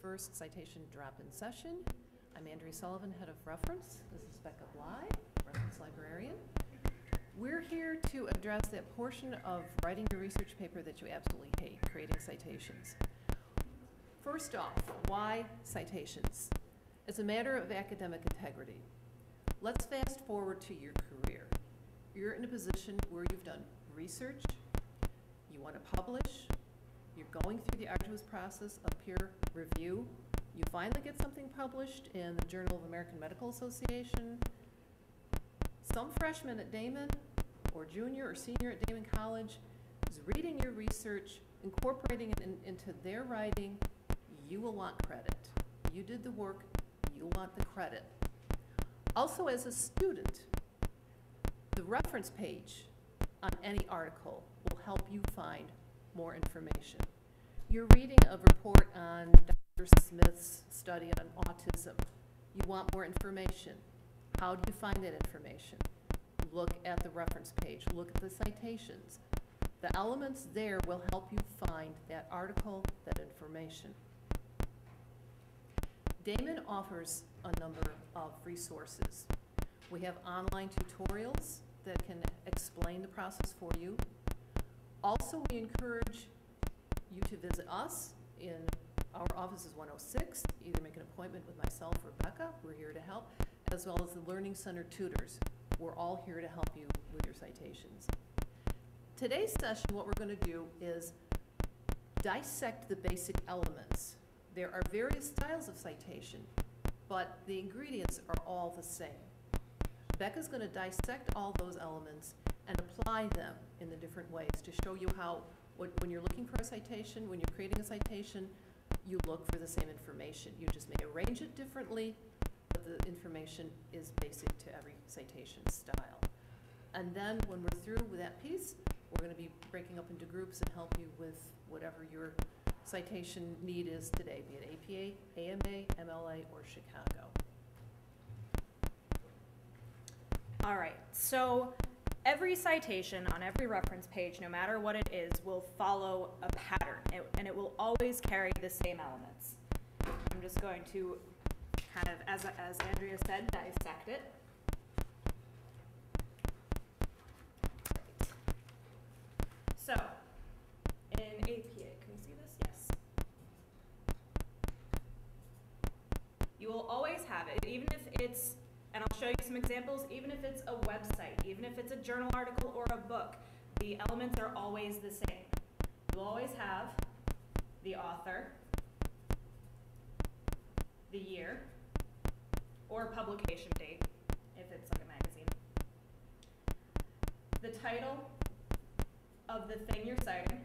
first citation drop-in session. I'm Andrea Sullivan, head of reference. This is Becca Bly, reference librarian. We're here to address that portion of writing your research paper that you absolutely hate, creating citations. First off, why citations? It's a matter of academic integrity. Let's fast forward to your career. You're in a position where you've done research, you want to publish, you're going through the arduous process of peer review, you finally get something published in the Journal of American Medical Association. Some freshman at Daemen, or junior or senior at Daemen College, is reading your research, incorporating it into their writing. You will want credit. You did the work, you want the credit. Also, as a student, the reference page on any article will help you find more information. You're reading a report on Dr. Smith's study on autism. You want more information. How do you find that information? Look at the reference page. Look at the citations. The elements there will help you find that article, that information. Daemen offers a number of resources. We have online tutorials that can explain the process for you. Also, we encourage you to visit us in our office is 106. Either make an appointment with myself or Becca. We're here to help, as well as the Learning Center tutors. We're all here to help you with your citations. Today's session, what we're going to do is dissect the basic elements. There are various styles of citation, but the ingredients are all the same. Becca's going to dissect all those elements and apply them in the different ways to show you how, when you're looking for a citation, when you're creating a citation, you look for the same information. You just may arrange it differently, but the information is basic to every citation style. And then when we're through with that piece, we're going to be breaking up into groups and help you with whatever your citation need is today, be it APA, AMA, MLA, or Chicago. All right, so every citation on every reference page, no matter what it is, will follow a pattern, and it will always carry the same elements. I'm just going to kind of, as Andrea said, dissect it. So, in APA, can we see this? Yes. You will always have it, even if it's, and I'll show you some examples, even if it's a website, even if it's a journal article or a book, the elements are always the same. You'll always have the author, the year, or publication date, if it's like a magazine, the title of the thing you're citing,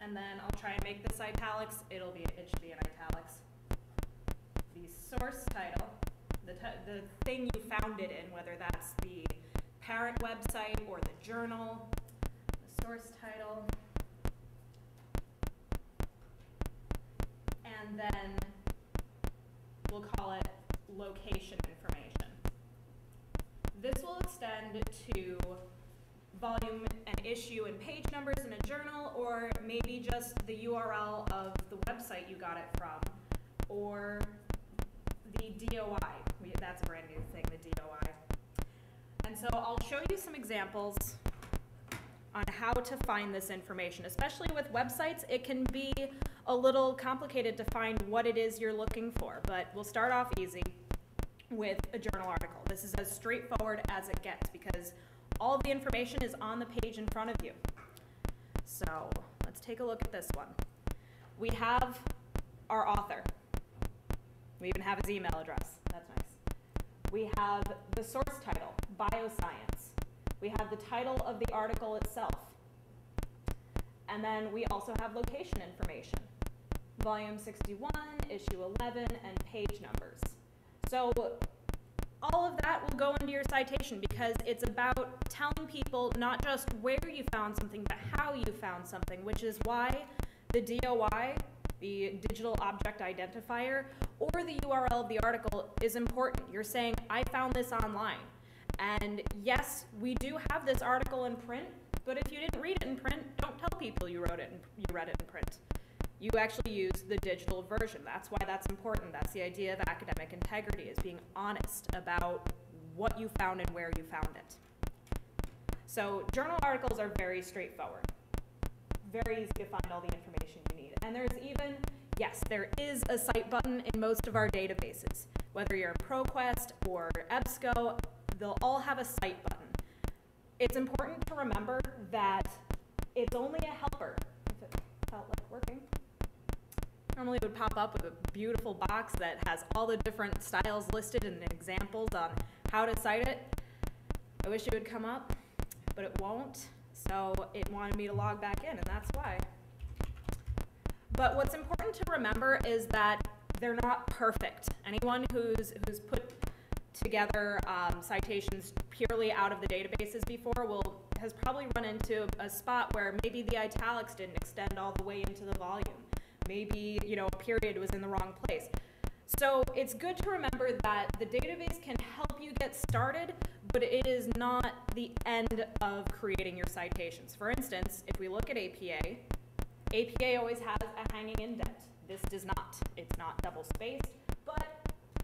and then I'll try and make this italics. It should be in italics. The source title, the thing you found it in, whether that's the parent website or the journal, the source title, and then we'll call it location information. This will extend to volume and issue and page numbers in a journal, or maybe just the URL of the website you got it from, or the DOI. That's a brand new thing, the DOI. And so I'll show you some examples on how to find this information. Especially with websites, it can be a little complicated to find what it is you're looking for, but we'll start off easy with a journal article. This is as straightforward as it gets because all of the information is on the page in front of you. So let's take a look at this one. We have our author. We even have his email address. That's nice. We have the source title, bioscience. We have the title of the article itself. And then we also have location information, volume 61, issue 11, and page numbers. So all of that will go into your citation because it's about telling people not just where you found something, but how you found something, which is why the DOI, the digital object identifier, or the URL of the article is important. You're saying, I found this online. And yes, we do have this article in print, but if you didn't read it in print, don't tell people you read it in print. You actually use the digital version. That's why that's important. That's the idea of academic integrity, is being honest about what you found and where you found it. So journal articles are very straightforward. Very easy to find all the information you need. And there's even, yes, there is a cite button in most of our databases. Whether you're in ProQuest or EBSCO, they'll all have a cite button. It's important to remember that it's only a helper. If it felt like working. Normally it would pop up with a beautiful box that has all the different styles listed and examples on how to cite it. I wish it would come up, but it won't. So it wanted me to log back in, and that's why. But what's important to remember is that they're not perfect. Anyone who's put together citations purely out of the databases before has probably run into a spot where maybe the italics didn't extend all the way into the volume. Maybe, a period was in the wrong place. So it's good to remember that the database can help you get started, but it is not the end of creating your citations. For instance, if we look at APA, APA always has a hanging indent. This does not. It's not double-spaced, but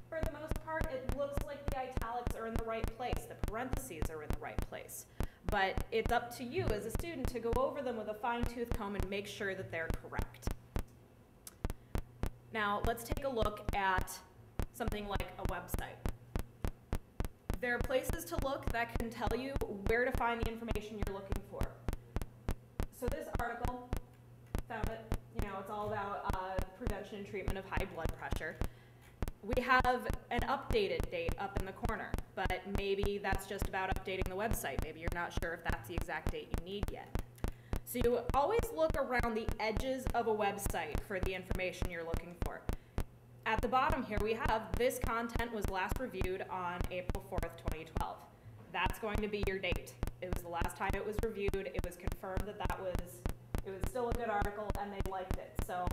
for the most part, it looks like the italics are in the right place. The parentheses are in the right place. But it's up to you as a student to go over them with a fine-tooth comb and make sure that they're correct. Now, let's take a look at something like a website. There are places to look that can tell you where to find the information you're looking for. So this article, found it, it's all about prevention and treatment of high blood pressure. We have an updated date up in the corner, but maybe that's just about updating the website. Maybe you're not sure if that's the exact date you need yet. So you always look around the edges of a website for the information you're looking for. At the bottom here we have, this content was last reviewed on April 4th, 2012. That's going to be your date. It was the last time it was reviewed. It was confirmed that it was still a good article and they liked it. So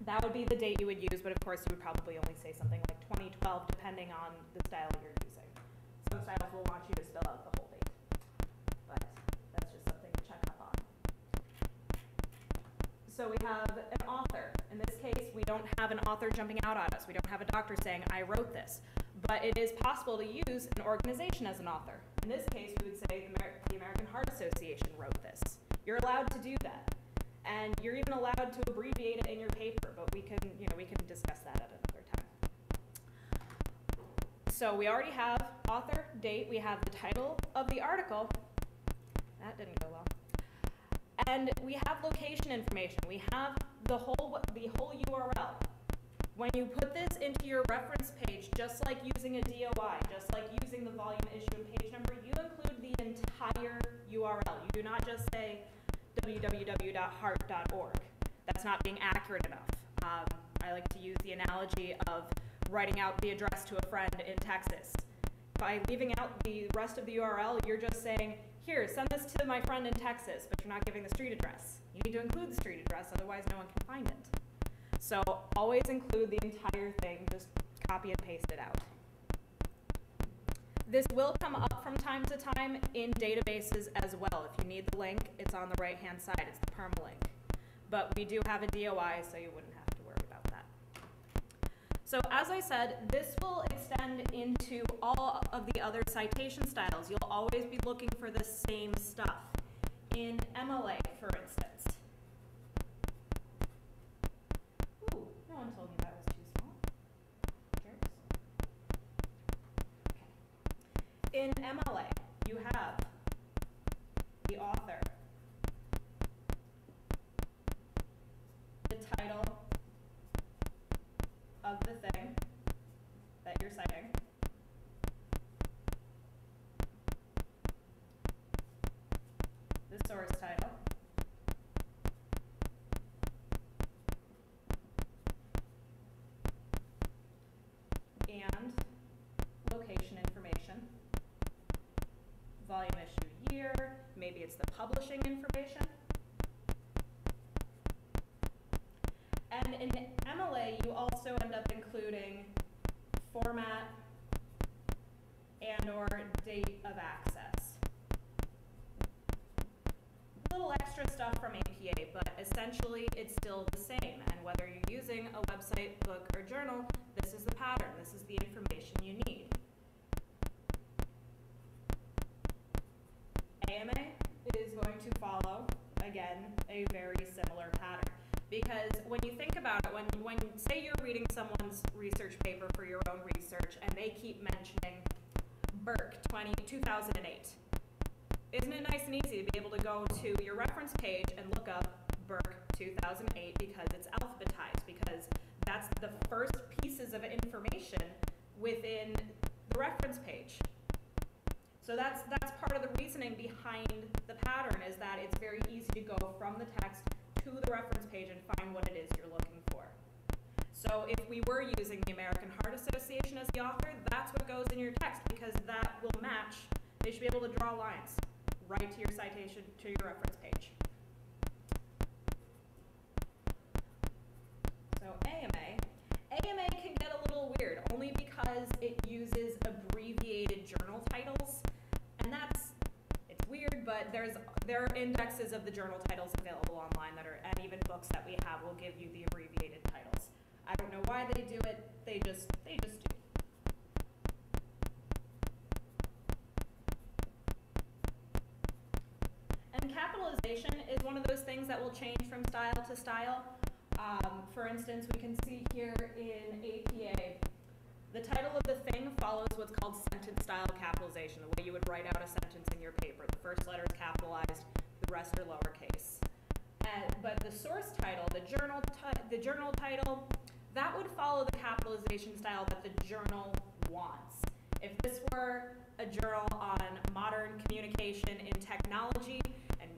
that would be the date you would use, but of course you would probably only say something like 2012 depending on the style you're using. Some styles will want you to spell out the whole date, but that's just something to check up on. So we have an author. In this case, we don't have an author jumping out at us. We don't have a doctor saying, I wrote this. But it is possible to use an organization as an author. In this case, we would say the American Heart Association wrote this. You're allowed to do that. And you're even allowed to abbreviate it in your paper, but we can discuss that at another time. So we already have author, date, we have the title of the article. That didn't go well. And we have location information. We have the whole URL. When you put this into your reference page, just like using a DOI, just like using the volume, issue, and page number, you include the entire URL. You do not just say www.heart.org. That's not being accurate enough. I like to use the analogy of writing out the address to a friend in Texas. By leaving out the rest of the URL, you're just saying, here, send this to my friend in Texas, but you're not giving the street address. You need to include the street address, otherwise no one can find it. So always include the entire thing, just copy and paste it out. This will come up from time to time in databases as well. If you need the link, it's on the right-hand side. It's the permalink. But we do have a DOI, so you wouldn't have to worry about that. So as I said, this will extend into all of the other citation styles. You'll always be looking for the same stuff. In MLA, for instance. Ooh, no one told me that was too small. Jerks. Okay. In MLA, you have the author, the title of the thing that you're citing, the source title, and location information, volume, issue, year, maybe it's the publishing information. And in MLA, you also end up including format and or date little extra stuff from APA, but essentially it's still the same. And whether you're using a website, book, or journal, this is the pattern. This is the information you need. AMA is going to follow, again, a very similar pattern. Because when you think about it, when say you're reading someone's research paper for your own research and they keep mentioning Burke 2008, isn't it nice and easy to be able to go to your reference page and look up Burke 2008 because it's alphabetized, because that's the first pieces of information within the reference page. So that's part of the reasoning behind the pattern, is that it's very easy to go from the text to the reference page and find what it is you're looking for. So if we were using the American Heart Association as the author, that's what goes in your text, because that will match. They should be able to draw lines right to your citation, to your reference page. So AMA can get a little weird, only because it uses abbreviated journal titles, and it's weird, but there are indexes of the journal titles available online and even books that we have will give you the abbreviated titles. I don't know why they do it, they just do. And capitalization is one of those things that will change from style to style. For instance, we can see here in APA, the title of the thing follows what's called sentence style capitalization, the way you would write out a sentence in your paper. The first letter is capitalized, the rest are lowercase. But the source title, the journal title, that would follow the capitalization style that the journal wants. If this were a journal on modern communication in technology, and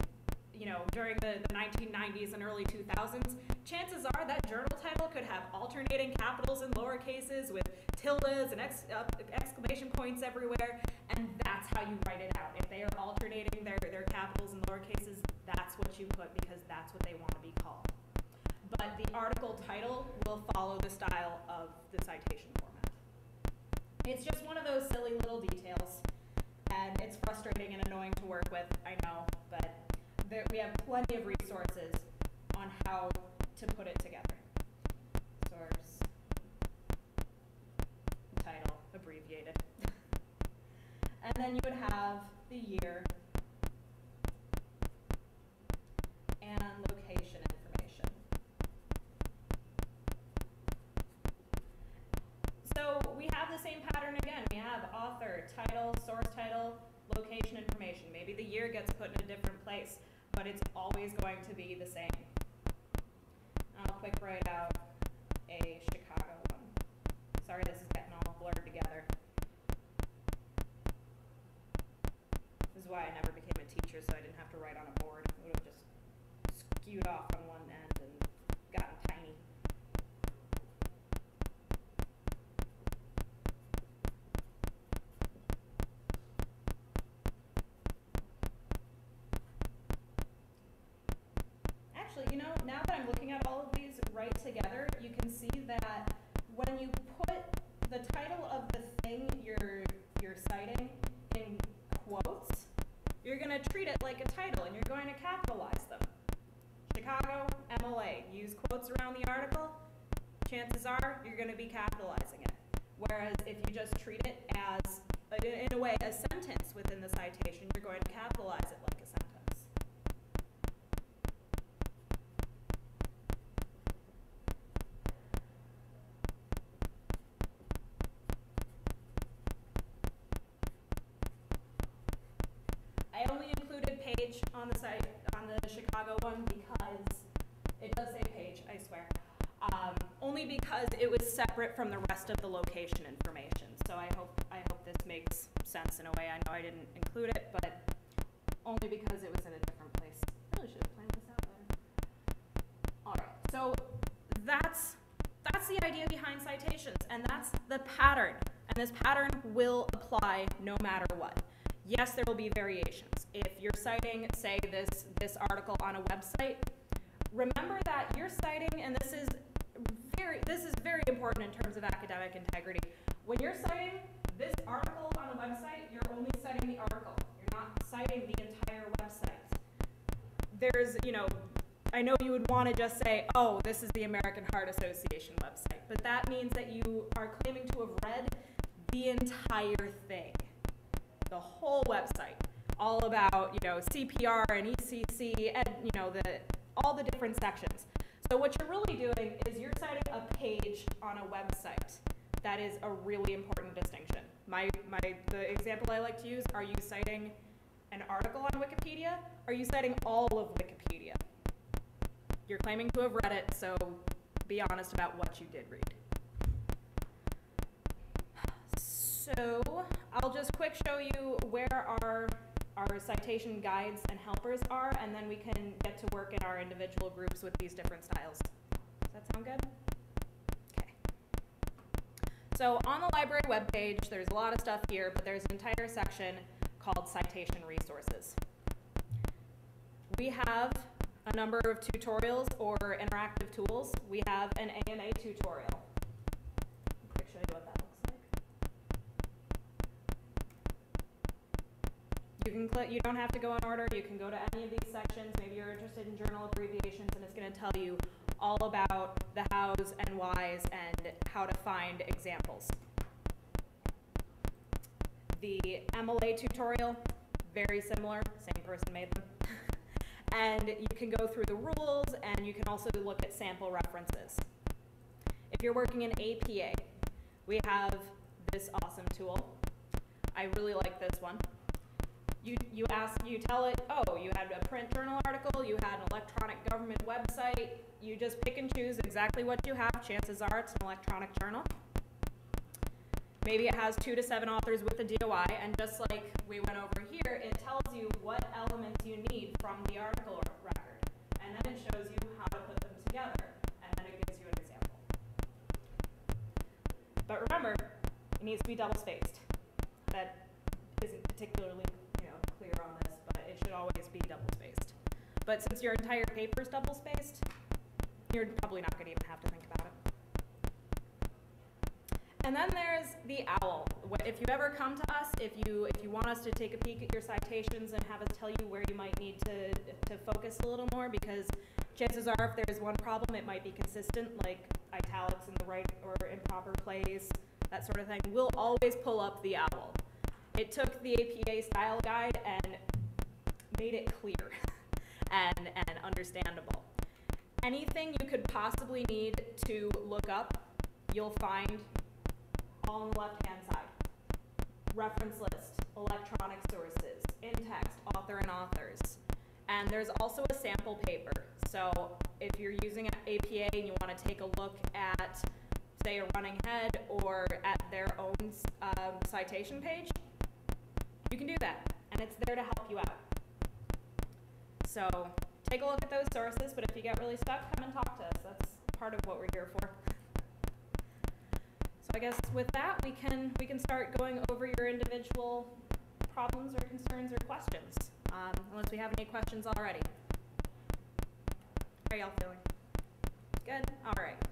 during the 1990s and early 2000s, chances are that journal title could have alternating capitals and lowercases with tildes and exclamation points everywhere, and that's how you write it out. If they are alternating their capitals and lowercases, that's what you put, because that's what they want to be called. But the article title will follow the style of the citation format. It's just one of those silly little details, and it's frustrating and annoying to work with, I know, but we have plenty of resources on how to put it together. Source, title, abbreviated. And then you would have the year and location information. So we have the same pattern again. We have author, title, source title, location information. Maybe the year gets put in a different place, but it's always going to be the same. I'll quick write out a Chicago one. Sorry, this is getting all blurred together. This is why I never became a teacher, so I didn't have to write on a board. It would have just skewed off on one end and gotten tiny. Actually, now that I'm looking at all of these right together, you can see that when you put the title of the thing you're citing in quotes, you're going to treat it like a title, and you're going to capitalize them. Chicago, MLA. Use quotes around the article, chances are you're going to be capitalizing it. Whereas if you just treat it as, in a way, a sentence within the citation, you're going to capitalize it like a sentence. I only included page on the site, on the Chicago one, because it does say page, I swear. Only because it was separate from the rest of the location information. So I hope this makes sense in a way. I know I didn't include it, but only because it was in a different place. I really should have planned this out better. All right, so that's the idea behind citations, and that's the pattern. And this pattern will apply no matter what. Yes, there will be variations. If you're citing, say, this article on a website, remember that you're citing, and this is very important in terms of academic integrity. When you're citing this article on a website, you're only citing the article. You're not citing the entire website. there's, I know you would want to just say, oh, this is the American Heart Association website, but that means that you are claiming to have read the entire thing, the whole website, all about, CPR and ECC and, all the different sections. So what you're really doing is you're citing a page on a website. That is a really important distinction. The example I like to use, are you citing an article on Wikipedia? Are you citing all of Wikipedia? You're claiming to have read it, so be honest about what you did read. So I'll just quick show you where our citation guides and helpers are, and then we can get to work in our individual groups with these different styles. Does that sound good? Okay. So on the library webpage, there's a lot of stuff here, but there's an entire section called Citation Resources. We have a number of tutorials or interactive tools. We have an AMA tutorial. I'll show you what that looks like. You don't have to go in order. You can go to any of these sections. Maybe you're interested in journal abbreviations, and it's going to tell you all about the hows and whys and how to find examples. The MLA tutorial, very similar, same person made them. And you can go through the rules, and you can also look at sample references. If you're working in APA, we have this awesome tool. I really like this one. You tell it, oh, you had a print journal article, you had an electronic government website, you just pick and choose exactly what you have. Chances are it's an electronic journal. Maybe it has 2 to 7 authors with a DOI, and just like we went over here, it tells you what elements you need from the article record, and then it shows you how to put them together, and then it gives you an example. But remember, it needs to be double-spaced. That isn't particularly clear on this, but it should always be double-spaced. But since your entire paper is double-spaced, you're probably not going to even have to think about it. And then there's the OWL. If you ever come to us, if you want us to take a peek at your citations and have us tell you where you might need to focus a little more, because chances are if there's one problem, it might be consistent, like italics in the right or improper place, that sort of thing. We'll always pull up the OWL. It took the APA style guide and made it clear and understandable. Anything you could possibly need to look up, you'll find all on the left-hand side. Reference list, electronic sources, in-text, author and authors. And there's also a sample paper. So if you're using APA and you want to take a look at, say, a running head or at their own citation page, you can do that, and it's there to help you out. So take a look at those sources, but if you get really stuck, come and talk to us. That's part of what we're here for. So I guess with that, we can start going over your individual problems or concerns or questions, unless we have any questions already. How are y'all feeling? Good? All right.